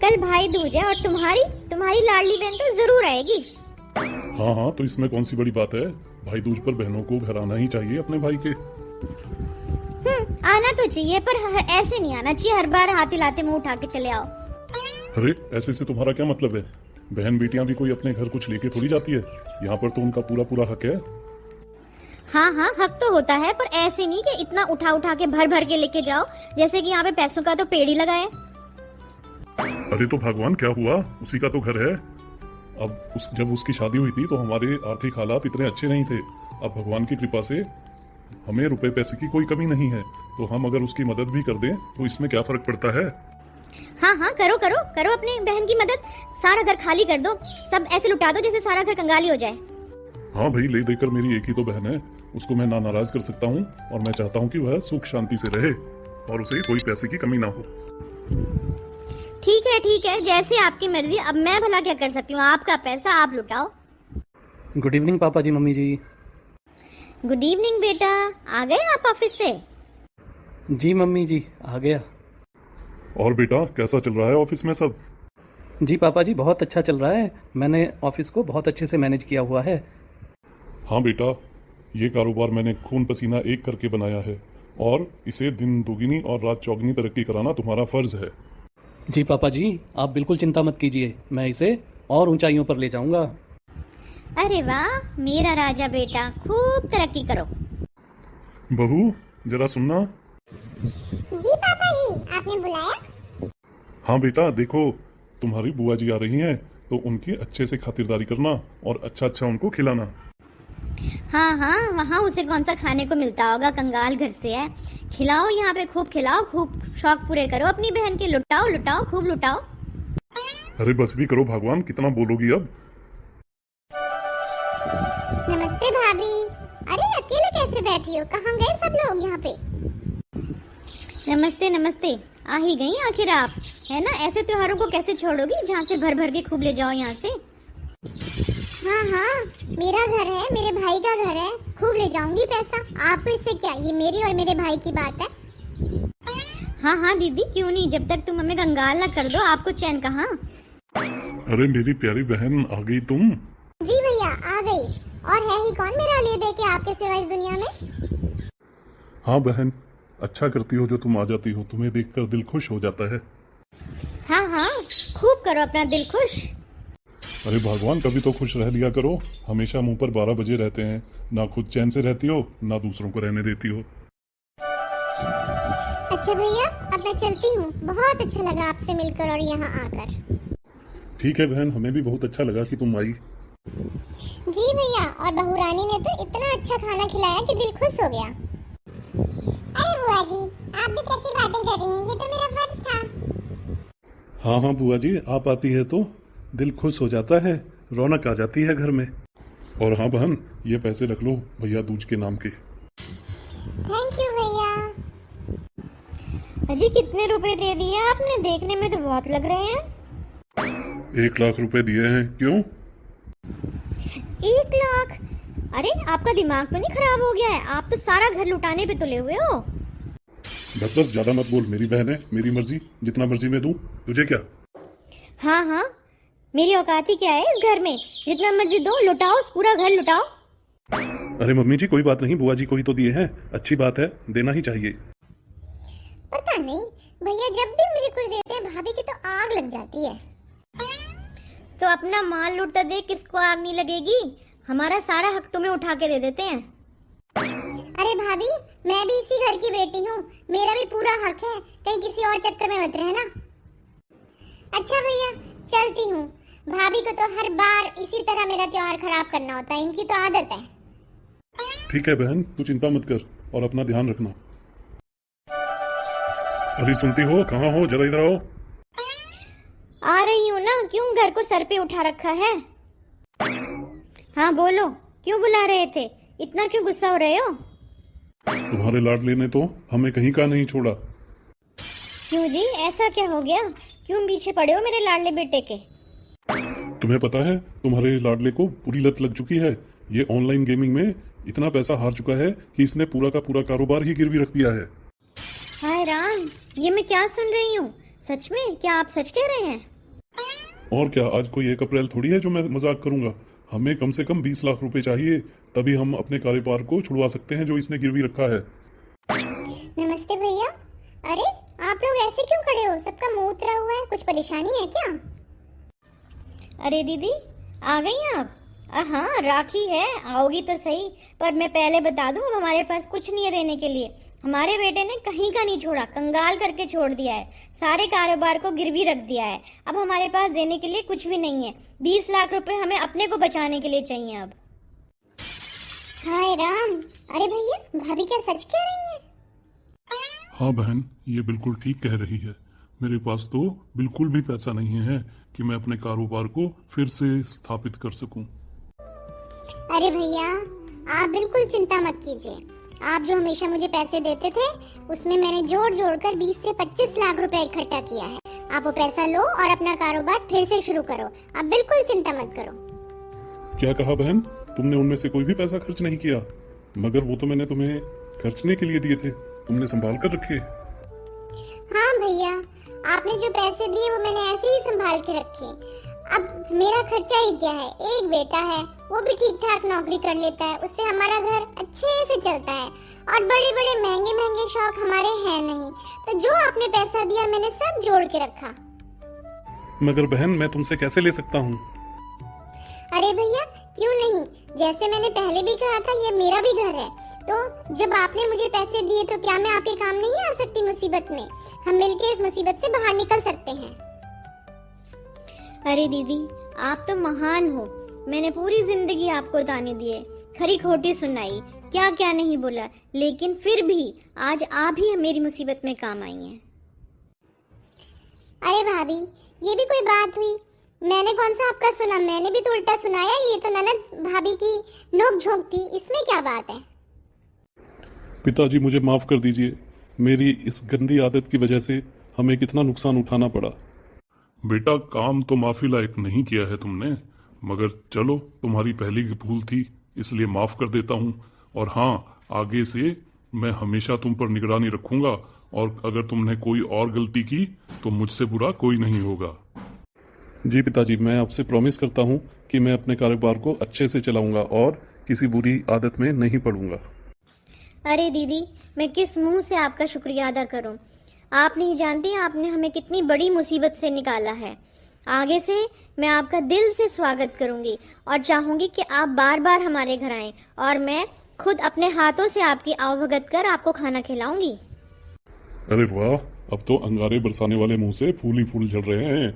कल भाई दूज है और तुम्हारी तुम्हारी लाडली बहन तो जरूर आएगी। हाँ हाँ, तो इसमें कौन सी बड़ी बात है। भाई दूज पर बहनों को घर आना ही चाहिए अपने भाई के। आना तो चाहिए पर ऐसे नहीं आना चाहिए हर बार हाथ हिलाते मुंह उठा के चले आओ। अरे ऐसे से तुम्हारा क्या मतलब है। बहन बेटियां भी कोई अपने घर कुछ लेके थोड़ी जाती है। यहाँ पर तो उनका पूरा पूरा हक है। हाँ हाँ, हक तो होता है पर ऐसे नहीं कि इतना उठा उठा के भर भर के लेके जाओ, जैसे कि यहाँ पे पैसों का तो पेड़ ही लगा है। अरे तो भगवान क्या हुआ, उसी का तो घर है। अब जब उसकी शादी हुई थी तो हमारे आर्थिक हालात इतने अच्छे नहीं थे। अब भगवान की कृपा से हमें रुपए पैसे की कोई कमी नहीं है, तो हम अगर उसकी मदद भी कर दें तो इसमें क्या फर्क पड़ता है। हाँ हाँ, करो करो करो अपनी बहन की मदद। सारा घर खाली कर दो, सब ऐसे लुटा दो जैसे सारा घर कंगाली हो जाए। हाँ भाई, ले देकर मेरी एक ही तो बहन है, उसको मैं ना नाराज कर सकता हूँ। और मैं चाहता हूँ कि वह सुख शांति से रहे और उसे कोई पैसे की कमी ना हो। ठीक है, जैसे आपकी मर्जी। अब मैं भला क्या कर सकती हूँ, आपका पैसा आप लुटाओ। गुड इवनिंग पापा जी, मम्मी जी। गुड इवनिंग बेटा, आ गए आप ऑफिस से? जी मम्मी जी, आ गया। और बेटा कैसा चल रहा है ऑफिस में सब? जी पापा जी, बहुत अच्छा चल रहा है। मैंने ऑफिस को बहुत अच्छे से मैनेज किया हुआ है। हाँ बेटा, ये कारोबार मैंने खून पसीना एक करके बनाया है और इसे दिन दुगनी और रात चौगनी तरक्की कराना तुम्हारा फर्ज है। जी पापा जी, आप बिल्कुल चिंता मत कीजिए, मैं इसे और ऊंचाइयों पर ले जाऊंगा। अरे वाह, मेरा राजा बेटा, खूब तरक्की करो। बहू जरा सुनना। जी पापा जी, आपने बुलाया? हाँ बेटा, देखो तुम्हारी बुआ जी आ रही हैं, तो उनकी अच्छे से खातिरदारी करना और अच्छा अच्छा उनको खिलाना। हाँ हाँ, वहाँ उसे कौन सा खाने को मिलता होगा, कंगाल घर से है। खिलाओ, यहाँ पे खूब खिलाओ, खूब शौक पूरे करो अपनी बहन के। लुटाओ लुटाओ, खूब लुटाओ। अरे बस भी करो भगवान, कितना बोलोगी अब। नमस्ते भाभी। अरे अकेले कैसे बैठी हो, कहाँ गए सब लोग यहाँ पे? नमस्ते नमस्ते, आ ही गई आखिर आप, है ना। ऐसे त्योहारों को कैसे छोड़ोगी जहाँ से भर भर के खूब ले जाओ यहाँ से। हाँ हाँ, मेरा घर है, मेरे भाई का घर है, खूब ले जाऊंगी पैसा। आपको इससे क्या, ये मेरी और मेरे भाई की बात है। हाँ हाँ दीदी, क्यों नहीं, जब तक तुम हमें कंगाल ना कर दो आपको चैन कहाँ। अरे मेरी प्यारी बहन, आ गई तुम? जी भैया, आ गई। और है ही कौन मेरा ले दे के आपके सिवा इस दुनिया में। हाँ बहन, अच्छा करती हो जो तुम आ जाती हो, तुम्हें देखकर दिल खुश हो जाता है। हाँ हाँ, खूब करो अपना दिल खुश। अरे भगवान, कभी तो खुश रह लिया करो। हमेशा मुंह पर 12 बजे रहते हैं, ना खुद चैन से रहती हो ना दूसरों को रहने देती हो। अच्छा भैया, अब मैं चलती हूँ। बहुत अच्छा लगा आपसे मिलकर और यहाँ आकर। ठीक है बहन, हमें भी बहुत अच्छा लगा कि तुम आई। जी भैया, और बहू रानी ने तो इतना अच्छा खाना खिलाया कि दिल खुश हो गया। अरे बुआ जी, आप भी कैसी बातें कर रही हैं, ये तो मेरा फर्ज था। हाँ हाँ बुआ जी, आप आती है तो दिल खुश हो जाता है, रौनक आ जाती है घर में। और हाँ बहन, ये पैसे रख लो भैया दूज के नाम के। थैंक यू भैया। अजी कितने रुपए दे दिए आपने, देखने में तो बहुत लग रहे हैं। 1 लाख रुपए दिए हैं। क्यों? 1 लाख? अरे आपका दिमाग तो नहीं खराब हो गया है, आप तो सारा घर लुटाने पे तुले हुए हो। बस बस, ज्यादा मत बोल। मेरी बहन है, मेरी मर्जी, जितना मर्जी मैं दूं, तुझे क्या। हाँ हाँ, मेरी औकात ही क्या है इस घर में, जितना मर्जी दो, लुटाओ, पूरा घर लुटाओ। अरे मम्मी जी कोई बात नहीं, बुआ जी को ही तो दिए हैं, अच्छी बात है, देना ही चाहिए। पता नहीं भैया, जब भी मुझे कुछ देते हैं भाभी की तो आग लग जाती है। तो अपना माल लूटता देख किसको आग नहीं लगेगी। हमारा सारा हक तुम्हें उठा के दे देते हैं। अरे भाभी, मैं भी इसी घर की बेटी हूँ, मेरा भी पूरा हक है, कहीं किसी और चक्कर में मत रहना। अच्छा भैया, चलती हूँ। भाभी को तो हर बार इसी तरह मेरा त्योहार खराब करना होता है, इनकी तो आदत है। ठीक है बहन, तू चिंता मत कर और अपना ध्यान रखना। अरे सुनती हो, कहाँ हो, जरा इधर आओ। आ रही हूँ ना, क्यों घर को सर पे उठा रखा है। हाँ बोलो, क्यों बुला रहे थे, इतना क्यों गुस्सा हो रहे हो? तुम्हारे लाडले ने तो हमें कहीं का नहीं छोड़ा। क्यों जी, ऐसा क्या हो गया, क्यों पीछे पड़े हो मेरे लाडले बेटे के? तुम्हें पता है तुम्हारे लाडले को पूरी लत लग चुकी है। ये ऑनलाइन गेमिंग में इतना पैसा हार चुका है कि इसने पूरा का पूरा कारोबार ही गिरवी रख दिया है। हाय राम, ये मैं क्या सुन रही हूँ। सच में? क्या आप सच कह रहे हैं? और क्या, आज कोई 1 अप्रैल थोड़ी है जो मैं मजाक करूंगा। हमें कम से कम 20 लाख रुपए चाहिए, तभी हम अपने कारोबार को छुड़वा सकते हैं जो इसने गिरवी रखा है। नमस्ते भैया। अरे आप लोग ऐसे क्यों खड़े हो? सबका मुंह उतरा हुआ है, कुछ परेशानी है क्या? अरे दीदी, आ गई आप? हाँ, राखी है, आओगी तो सही। पर मैं पहले बता दूं, हमारे पास कुछ नहीं है देने के लिए। हमारे बेटे ने कहीं का नहीं छोड़ा, कंगाल करके छोड़ दिया है, सारे कारोबार को गिरवी रख दिया है। अब हमारे पास देने के लिए कुछ भी नहीं है। 20 लाख रुपए हमें अपने को बचाने के लिए चाहिए अब। हाय राम। अरे भैया, भाभी क्या सच कह रही है? हाँ बहन, ये बिल्कुल ठीक कह रही है। मेरे पास तो बिल्कुल भी पैसा नहीं है कि मैं अपने कारोबार को फिर से स्थापित कर सकूं। अरे भैया, आप बिल्कुल चिंता मत कीजिए। आप जो हमेशा मुझे पैसे देते थे, उसमें मैंने जोड़ जोड़ कर 20 से 25 लाख रुपए इकट्ठा किया है। आप वो पैसा लो और अपना कारोबार फिर से शुरू करो। आप बिल्कुल चिंता मत करो। क्या कहा बहन? तुमने उनमें से कोई भी पैसा खर्च नहीं किया? मगर वो तो मैंने तुम्हें खर्चने के लिए दिए थे, तुमने संभाल कर रखे। हाँ भैया, आपने जो पैसे दिए वो मैंने ऐसे ही संभाल के रखे। अब मेरा खर्चा ही क्या है, एक बेटा है, वो भी ठीक ठाक नौकरी कर लेता है, उससे हमारा घर अच्छे से चलता है। और बड़े बड़े महंगे महंगे शौक हमारे हैं नहीं। तो जो आपने पैसा दिया मैंने सब जोड़ के रखा। मगर बहन, मैं तुमसे कैसे ले सकता हूँ? अरे भैया, क्यों नहीं? जैसे मैंने पहले भी कहा था, ये मेरा भी घर है। तो जब आपने मुझे पैसे दिए तो क्या मैं आपके काम नहीं आ सकती मुसीबत में? हम मिलके इस मुसीबत से बाहर निकल सकते हैं। अरे दीदी, आप तो महान हो। मैंने पूरी जिंदगी आपको ताने दिए, खरी खोटी सुनाई, क्या क्या नहीं बोला, लेकिन फिर भी आज आप ही मेरी मुसीबत में काम आई हैं। अरे भाभी, ये भी कोई बात हुई? मैंने कौन सा आपका सुना? मैंने भी तो उल्टा सुनाया। ये तो ननद भाभी की नोक झोंक थी, इसमें क्या बात है? पिताजी, मुझे माफ कर दीजिए। मेरी इस गंदी आदत की वजह से हमें कितना नुकसान उठाना पड़ा। बेटा, काम तो माफी लायक नहीं किया है तुमने, मगर चलो, तुम्हारी पहली भूल थी, इसलिए माफ कर देता हूँ। और हाँ, आगे से मैं हमेशा तुम पर निगरानी रखूंगा, और अगर तुमने कोई और गलती की तो मुझसे बुरा कोई नहीं होगा। जी पिताजी, मैं आपसे प्रॉमिस करता हूँ कि मैं अपने कारोबार को अच्छे से चलाऊंगा और किसी बुरी आदत में नहीं पड़ूंगा। अरे दीदी, मैं किस मुंह से आपका शुक्रिया अदा करूं? आप नहीं जानती आपने हमें कितनी बड़ी मुसीबत से निकाला है। आगे से मैं आपका दिल से स्वागत करूंगी और चाहूंगी कि आप बार बार हमारे घर आएं, और मैं खुद अपने हाथों से आपकी आवभगत कर आपको खाना खिलाऊंगी। अरे वाह, अब तो अंगारे बरसाने वाले मुंह से फूल ही फूल झड़ रहे हैं।